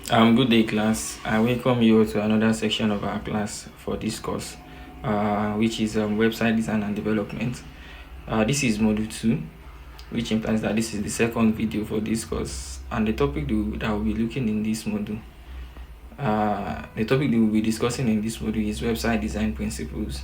Good day, class. I welcome you to another section of our class for this course, which is website design and development. This is module 2, which implies that this is the second video for this course. And the topic that we'll be looking in this module, the topic that we'll be discussing in this module is website design principles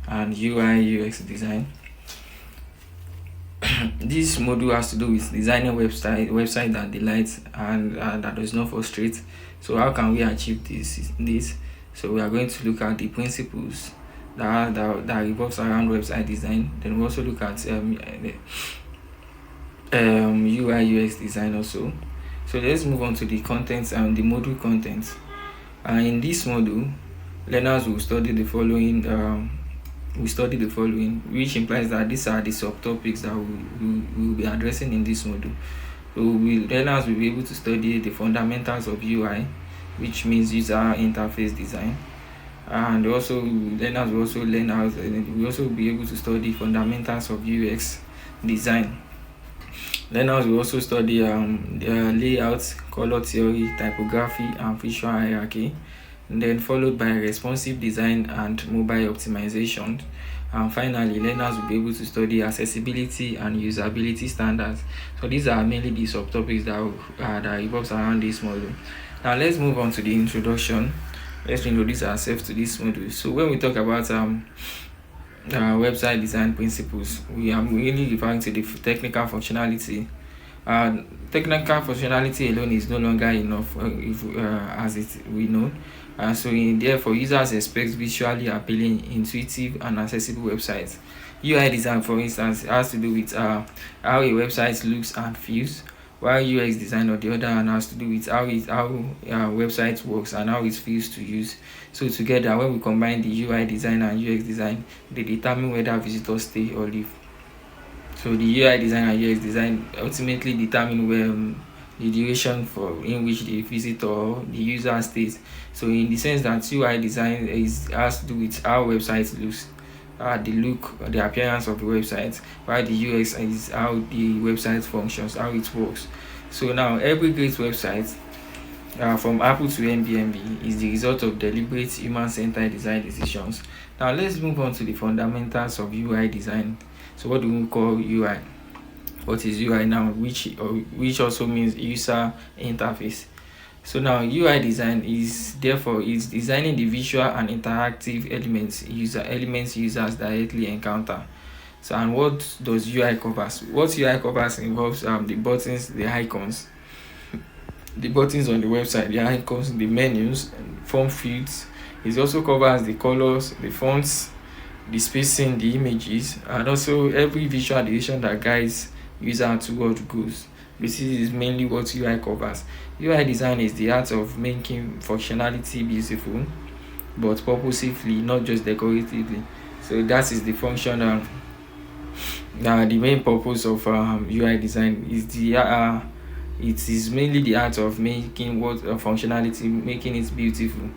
and UI UX design. This module has to do with designing website that delights and that does not frustrate. So how can we achieve this? So we are going to look at the principles that revolves around website design. Then we also look at UI UX design also. So let's move on to the contents and the module contents. In this module, learners will study the following. Which implies that these are the subtopics that we will be addressing in this module. So learners will be able to study the fundamentals of UI, which means user interface design, and also learners will also learn how we also be able to study fundamentals of UX design. Learners will also study the layout, color theory, typography, and visual hierarchy, and then followed by responsive design and mobile optimization. And finally, learners will be able to study accessibility and usability standards. So these are mainly the subtopics that revolves around this module. Now let's move on to the introduction. Let's introduce ourselves to this module. So when we talk about website design principles, we are really referring to the technical functionality. Technical functionality alone is no longer enough as we know. So therefore, users expect visually appealing, intuitive, and accessible websites. UI design, for instance, has to do with how a website looks and feels, while UX design, on the other hand, has to do with how website works and how it feels to use. So together, when we combine the UI design and UX design, they determine whether visitors stay or leave. So the UI design and UX design ultimately determine where the duration in which the visitor or the user stays. So in the sense that UI design has to do with how websites looks, the look, the appearance of the website, while the UX is how the website functions, how it works. So now every great website, from Apple to Airbnb, is the result of deliberate human-centered design decisions. Now let's move on to the fundamentals of UI design. So what do we call UI? What is UI now? Which also means user interface. So now UI design is designing the visual and interactive elements users directly encounter. So and what does UI covers? What UI covers involves the buttons, the icons, the buttons on the website, the icons, the menus, and form fields. It also covers the colors, the fonts, the spacing, the images, and also every visual decision that guides user toward goals. This is mainly what UI covers. UI design is the art of making functionality beautiful, but purposefully, not just decoratively. So that is the function. The main purpose of UI design is it is mainly the art of making what functionality, making it beautiful,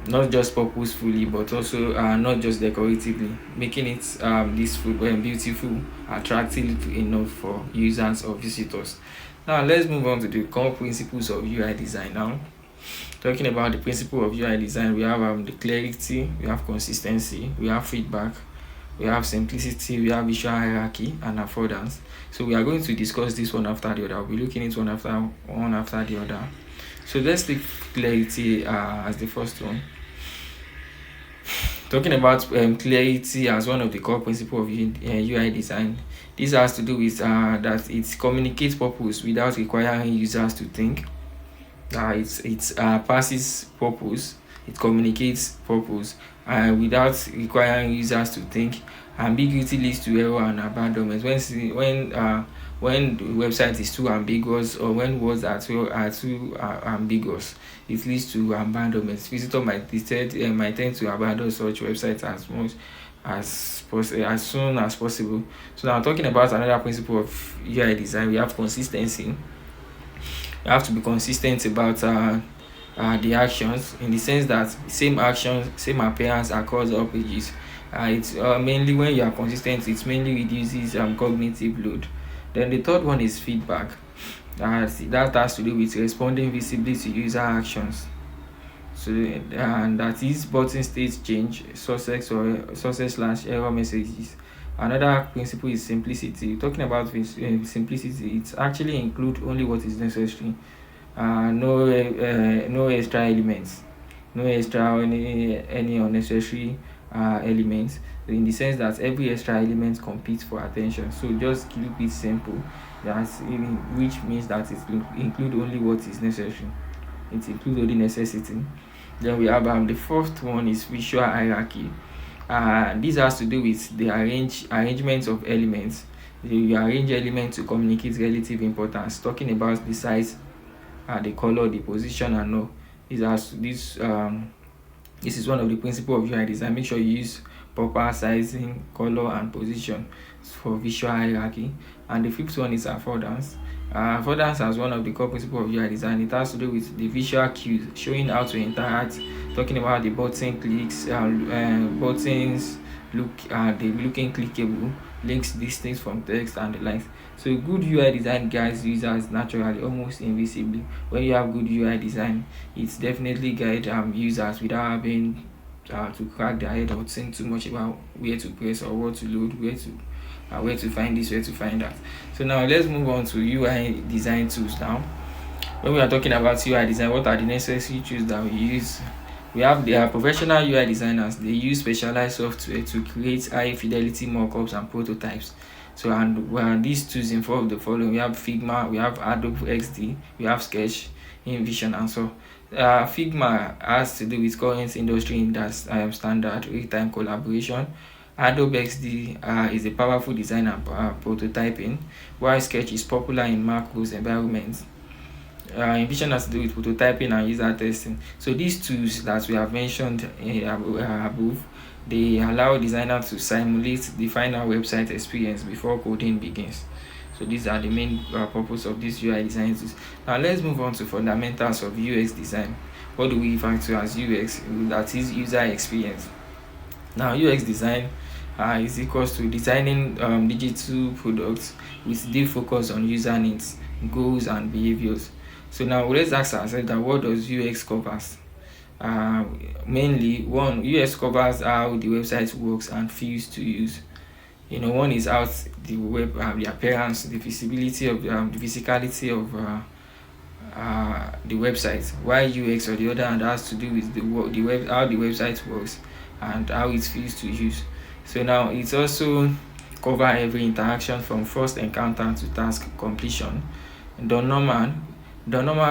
not just purposefully, but also not just decoratively, making it beautiful, attractive enough for users or visitors. Now let's move on to the core principles of UI design. Now talking about the principle of UI design, we have the clarity, we have consistency, we have feedback, we have simplicity, we have visual hierarchy, and affordance. So we are going to discuss this one after the other. We'll be looking into one after the other. So let's take clarity as the first one. Talking about clarity as one of the core principles of UI design, this has to do with that it communicates purpose without requiring users to think. It passes purpose, it communicates purpose without requiring users to think. Ambiguity leads to error and abandonment. When the website is too ambiguous, or when words are too ambiguous, it leads to abandonment. Visitor might tend to abandon such websites as soon as possible. So now talking about another principle of UI design, we have consistency. You have to be consistent about the actions, in the sense that same actions, same appearance across all pages. It's mainly when you are consistent, it mainly reduces cognitive load. Then the third one is feedback. That has to do with responding visibly to user actions. So and that is button state change, success or success/error messages. Another principle is simplicity. Talking about simplicity, it actually include only what is necessary. No extra elements, no extra any unnecessary elements. In the sense that every extra element competes for attention. So just keep it simple. Which means that it include only what is necessary. It includes only necessity. Then we have the fourth one is visual hierarchy. This has to do with the arrangement of elements. You arrange elements to communicate relative importance, talking about the size, the color, the position, and all. This is one of the principles of UI design. Make sure you use proper sizing, color, and position for visual hierarchy. And the fifth one is affordance. Affordance as one of the core principles of UI design. It has to do with the visual cues, showing how to interact, talking about the button clicks, buttons looking clickable, links distance from text, and the likes. So good UI design guides users naturally, almost invisibly. When you have good UI design, it's definitely guide users without having to crack their head or think too much about where to press or what to load, where to find this, where to find that. So now let's move on to UI design tools now. When we are talking about UI design, what are the necessary tools that we use? We have the professional UI designers. They use specialized software to create high fidelity mockups and prototypes. So and these tools involve the following: we have Figma, we have Adobe XD, we have Sketch, InVision, and so. Figma has to do with current industry standard real-time collaboration. Adobe XD is a powerful design and prototyping, while Sketch is popular in macros environments. InVision has to do with prototyping and user testing. So these tools that we have mentioned above, they allow designers to simulate the final website experience before coding begins. So these are the main purpose of this UI design tools. Now let's move on to fundamentals of UX design. What do we refer to as UX? That is user experience. Now UX design is equals to designing digital products with deep focus on user needs, goals, and behaviors. So now let's ask ourselves that what does UX covers? Mainly, one, UX covers how the website works and feels to use. One is out the web, the appearance, the visibility of the physicality of the website. While UX, on the other hand, has to do with how the website works and how it feels to use. So now it's also cover every interaction from first encounter to task completion. Don Norman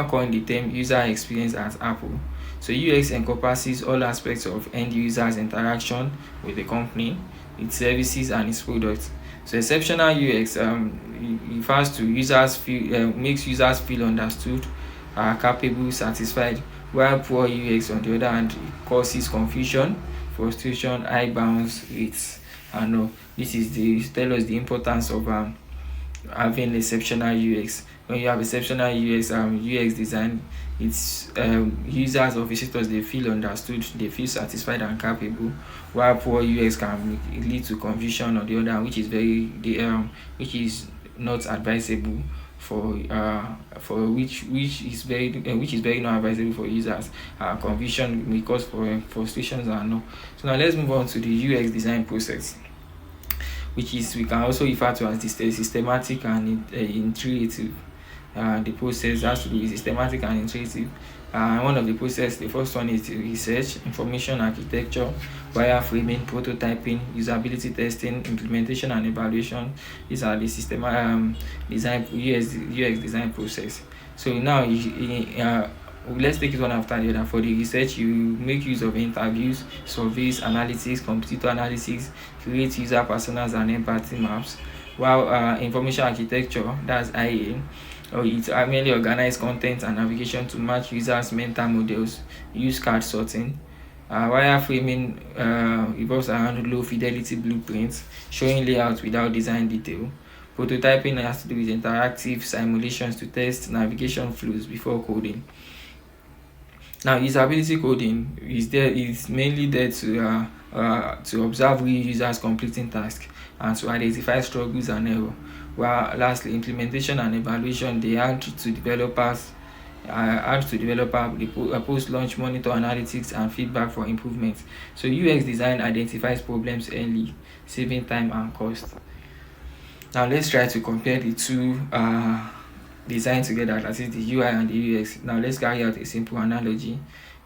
coined the term user experience at Apple. So UX encompasses all aspects of end users' interaction with the company, its services, and its products. So exceptional UX refers to makes users feel understood, capable, satisfied, while poor UX on the other hand causes confusion, frustration, high bounce rates. And this tell us the importance of having exceptional UX. When you have exceptional UX design, it's users or visitors, they feel understood, they feel satisfied and capable, while poor UX can lead to confusion on the other hand, which is not advisable which is very not advisable for users. Confusion may cause for frustrations and no. So now let's move on to the UX design process, which is we can also refer to as the systematic and intuitive. The process has to be systematic and intuitive. One of the process, the first one is research, information architecture, wireframing, prototyping, usability testing, implementation, and evaluation. These are the UX design process. So now let's take it one after the other. For the research, you make use of interviews, surveys, analytics, computer analysis, create user personas and empathy maps. While information architecture, that's IA, it mainly organize content and navigation to match users' mental models, use card sorting. Wireframing revolves around low fidelity blueprints, showing layout without design detail. Prototyping has to do with interactive simulations to test navigation flows before coding. Now, usability coding is mainly there to observe real users completing tasks and to identify struggles and errors. Well, lastly, implementation and evaluation, they add to developers the post-launch monitor analytics and feedback for improvements. So UX design identifies problems early, saving time and cost. Now let's try to compare the two design together, that is the UI and the UX. Now let's carry out a simple analogy.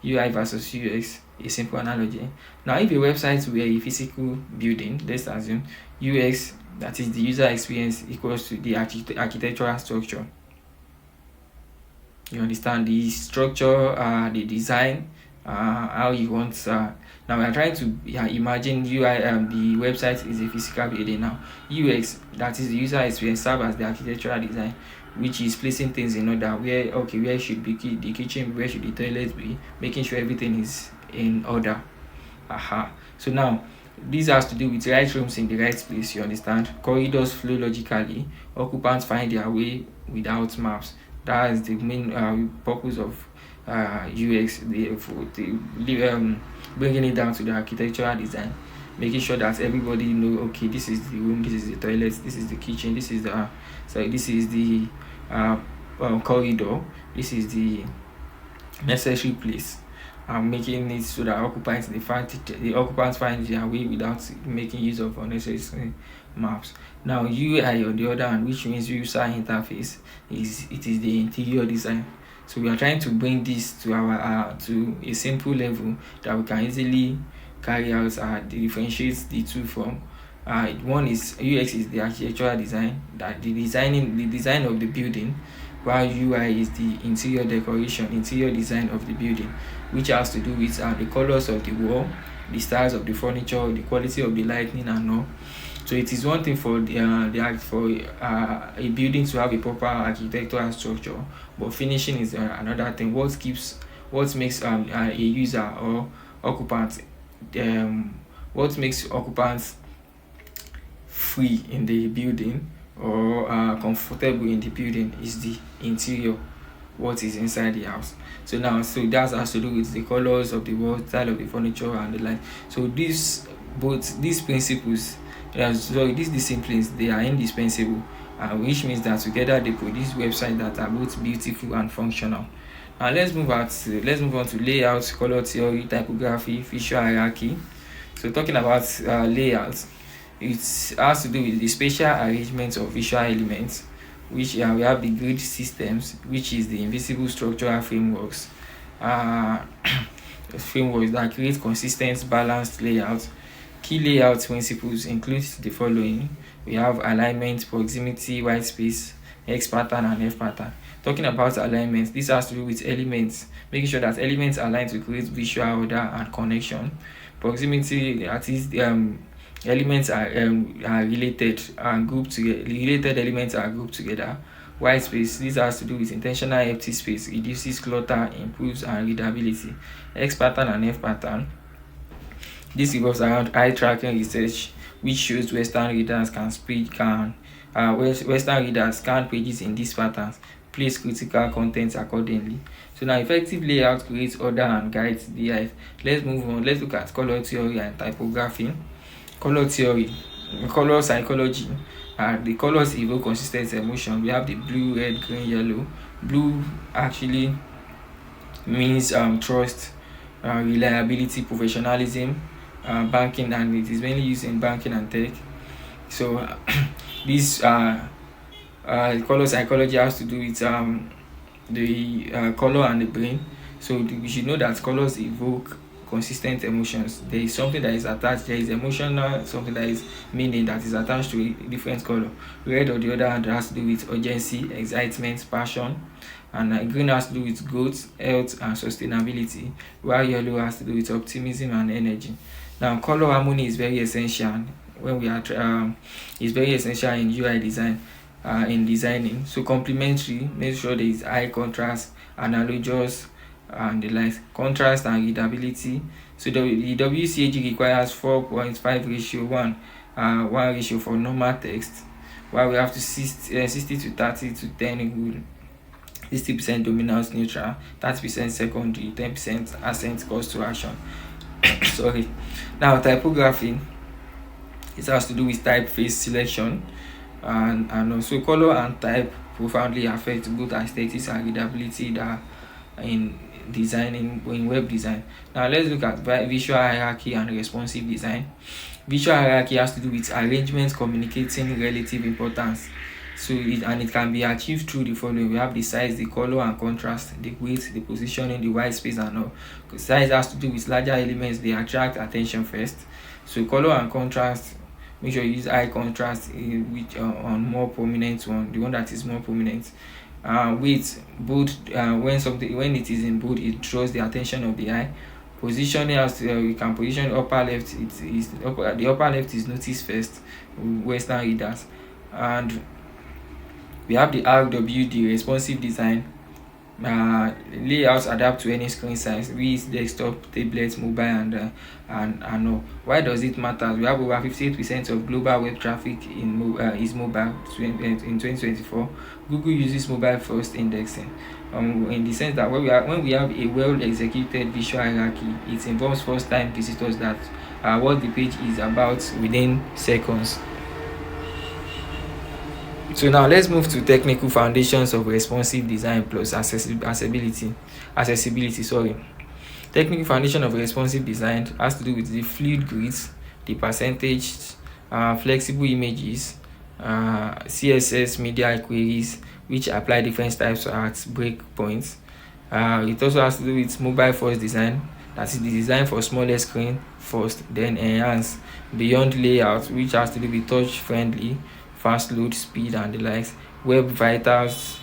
UI versus UX, a simple analogy. Now if a website were a physical building, let's assume UX, that is the user experience, equals to the architectural structure. You understand the structure, the design, how you want. Now we are trying to imagine UI. The website is a physical building. Now UX, that is the user experience, serve as the architectural design, which is placing things in order. Where should be the kitchen, where should the toilet be, making sure everything is in order. So now this has to do with right rooms in the right place. You understand? Corridors flow logically. Occupants find their way without maps. That is the main purpose of UX. Bringing it down to the architectural design, making sure that everybody know, okay, this is the room, this is the toilet, this is the kitchen, this is the corridor, this is the necessary place. Making it so that the occupants find their way without making use of unnecessary maps. Now UI on the other hand, which means user interface, is the interior design. So we are trying to bring this to our to a simple level that we can easily carry out differentiate the two from. One is UX is the architectural design, that the design of the building, while UI is the interior design of the building, which has to do with the colors of the wall, the styles of the furniture, the quality of the lighting and all. So it is one thing for a building to have a proper architectural structure, but finishing is another thing. What makes a user or occupant what makes occupants free in the building or comfortable in the building is the interior, what is inside the house. So that has to do with the colors of the wall, style of the furniture and the light. So these principles, these disciplines, they are indispensable, which means that together they produce websites that are both beautiful and functional. Now let's move on to layout, color theory, typography, visual hierarchy. So talking about layouts, it has to do with the spatial arrangement of visual elements, which we have the grid systems, which is the invisible structural frameworks that create consistent, balanced layouts. Key layout principles include the following. We have alignment, proximity, white space, X pattern and F pattern. Talking about alignment, this has to do with elements, making sure that elements align to create visual order and connection. Proximity, that is elements are related and grouped together. Related elements are grouped together. White space, this has to do with intentional empty space, reduces clutter, improves and readability. X pattern and F pattern, this revolves around eye tracking research, which shows Western readers Western readers scan pages in these patterns, place critical content accordingly. So now effective layout creates order and guides the eye. Let's move on. Let's look at color theory and typography. Color theory, color psychology. The colors evoke consistent emotion. We have the blue, red, green, yellow. Blue actually means trust, reliability, professionalism, banking, and it is mainly used in banking and tech. So this color psychology has to do with the color and the brain. So we should know that colors evoke consistent emotions. There is something that is attached. There is emotional, something that is meaning that is attached to a different color. Red, on the other hand, has to do with urgency, excitement, passion, and green has to do with growth, health, and sustainability, while yellow has to do with optimism and energy. Now, color harmony is very essential when we are is very essential in UI design. In designing, so complementary, make sure there is high contrast, analogous, and the like, contrast and readability. So the WCAG requires 4.5:1, 1 ratio for normal text, while we have to 60 to 30 to 10 rule. 60% dominance neutral, 30% secondary, 10% accent calls to action. Sorry. Now typography, it has to do with typeface selection, and also color and type profoundly affect both aesthetics and readability that in designing in web design. Now let's look at visual hierarchy and responsive design. Visual hierarchy has to do with arrangements communicating relative importance. So it can be achieved through the following. We have the size, the color and contrast, the width, the positioning, the white space and all. Size has to do with larger elements, they attract attention first. So color and contrast, make sure you use high contrast which on more prominent one, the one that is more prominent. Width, bold, when it is in bold, it draws the attention of the eye. Positioning, as we can position upper left, the upper left is noticed first, Western readers. And we have the RWD, responsive design. Layouts adapt to any screen size, be it desktop, tablet, mobile, and all. Why does it matter? We have over 58% of global web traffic is mobile in 2024. Google uses mobile first indexing. In the sense that when we have a well executed visual hierarchy, it involves first time visitors that what the page is about within seconds. So now let's move to technical foundations of responsive design plus accessibility. Technical foundation of responsive design has to do with the fluid grids, the percentage, flexible images, CSS media queries, which apply different types at breakpoints. It also has to do with mobile first design, that is the design for smaller screen first, then enhance beyond layout, which has to do with touch friendly, fast load speed and the likes. Web vitals.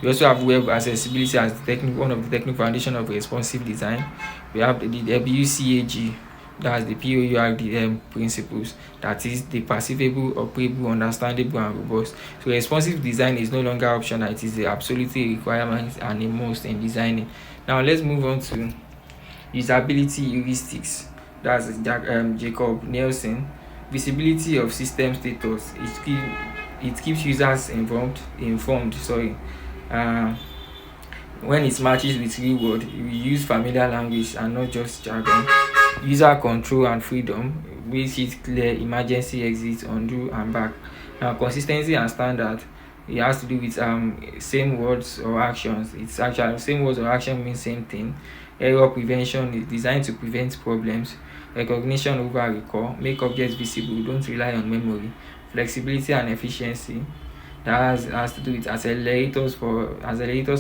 We also have web accessibility as one of the technical foundation of responsive design. We have the WCAG, that's the POURDM principles, that is the perceivable, operable, understandable and robust. So responsive design is no longer optional, it is the absolute requirement and a must in designing. Now let's move on to usability heuristics. That's Jacob Nielsen. Visibility of system status. It keeps users informed. When it matches with real world, we use familiar language and not just jargon. User control and freedom, makes it clear emergency exit, undo and back. Now consistency and standard, it has to do with same words or actions. It's actually same words or action means same thing. Error prevention is designed to prevent problems. Recognition over recall, make objects visible, don't rely on memory. Flexibility and efficiency, that has to do with accelerators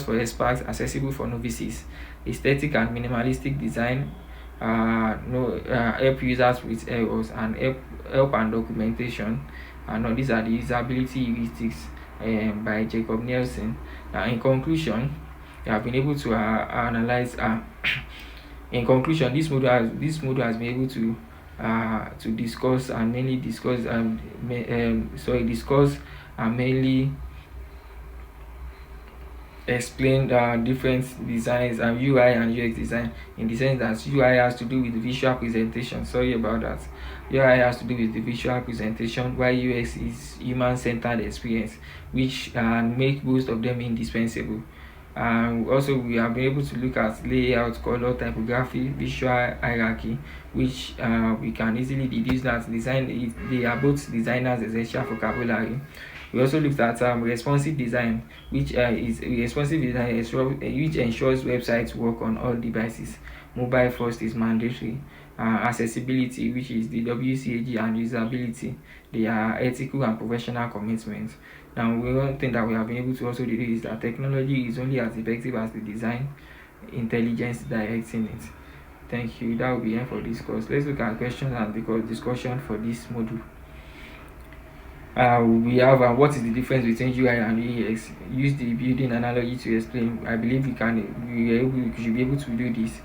for experts, accessible for novices. Aesthetic and minimalistic design, help users with errors and help and documentation. And these are the usability heuristics by Jacob Nielsen. In conclusion, we have been able to analyze. In conclusion, this module has been able to discuss and mainly discuss and mainly explain different designs and UI and UX design, in the sense that UI has to do with the visual presentation. Sorry about that. UI has to do with the visual presentation, while UX is human-centered experience, which make both of them indispensable. Also, we have been able to look at layout, color, typography, visual hierarchy, which we can easily deduce that they are both designers' essential vocabulary. We also looked at responsive design, which ensures websites work on all devices. Mobile first is mandatory. Accessibility, which is the WCAG, and usability, they are ethical and professional commitments. Now, one thing that we have been able to also do is that technology is only as effective as the design intelligence directing it. Thank you. That will be it for this course. Let's look at questions and discussion for this module. We have what is the difference between UI and UX? Use the building analogy to explain. I believe we should be able to do this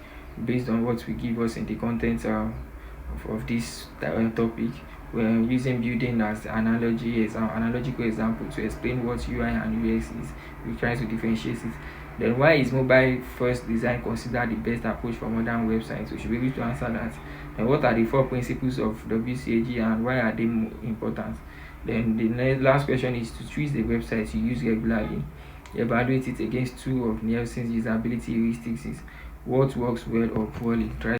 based on what we give us in the content of this topic. We're using building as analogical example to explain what UI and UX is. We try to differentiate it. Then why is mobile first design considered the best approach for modern websites? We should be able to answer that. And what are the 4 principles of WCAG and why are they important? Then the last question is to choose the website you use regularly. Evaluate it against 2 of Nielsen's usability heuristics. What works well or poorly. Try